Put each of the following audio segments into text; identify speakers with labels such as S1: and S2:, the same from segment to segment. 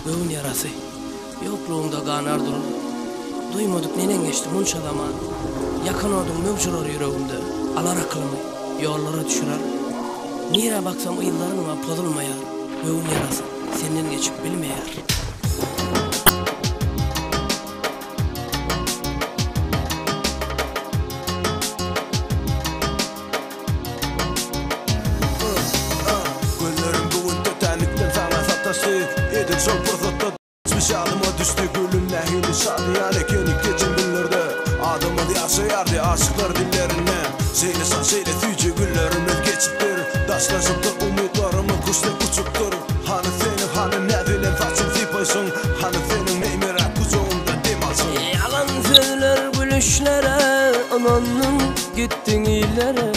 S1: Göğün yarası, yokluğunda kanar durur. Duymadık nenen geçti munça zaman. Yakın odun mövcurur yüreğimde. Alar aklımı, yollara düşürer. Nire baksam yıllarımla pozulmayar. Göğün yarası, senden geçip bilmeyer.
S2: Edip sol fırsatta Spesialıma düştü gülüm nehili şadiyan ekenik geçen günlerde Adımı yaşayardı aşıklar dillerinden Seylesan seyle tüyce günlerimiz geçiptir Daşlaşıp da umutlarımı kuşluk uçuptur Hani senin hani ne dilen façın tipaysın Hani senin meymerak kucağımda demalsın
S1: Yalan söyler gülüşlere Ananın gittin ilere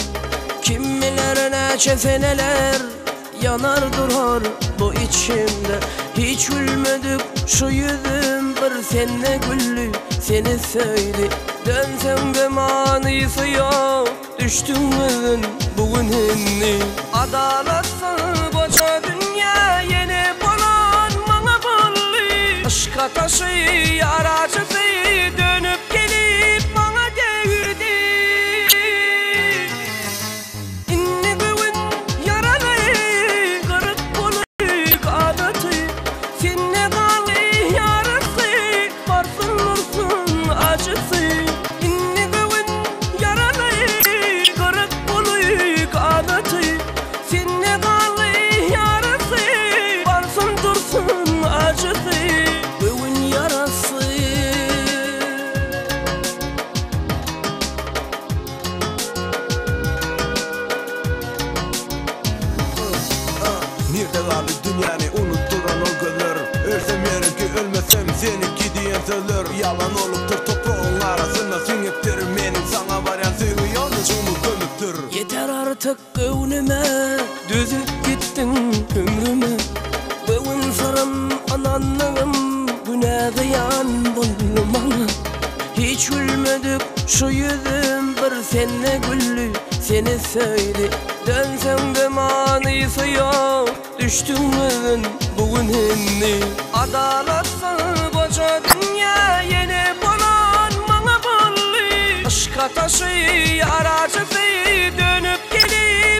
S1: Kim bilir neçe seneler yanar durar bu içimde. Hiç gülmedik şu yüzüm bir senle güllü seni söyledi. Dönsem de manisi yok düştüm bugün bugününni. Adalatsız koca dünya yeni bulan bana bulli. Aşka taşı yaracısı dönüp gelip bana devirdi.
S2: Nerede kaldı dünyayı unutturan o gözler Ölsem yerim ki ölmesem seninki diyen sözler Yalan oluptur toprağın arasında süngeptir Benim sana varan sevgi yalnız umut gömüktür.
S1: Yeter artık gönlüme düzüp gittin ömrüme. Bugün sarım ananlığım güne kıyan bulmana. Hiç gülmedik şu yüzüm bir senle güllü seni söyledi. Dönsem de manisi yok düştüm bugününni. Adalatsız koca dünya yeni bulan bana bulli. Aşka taşı yaracısı dönüp gelip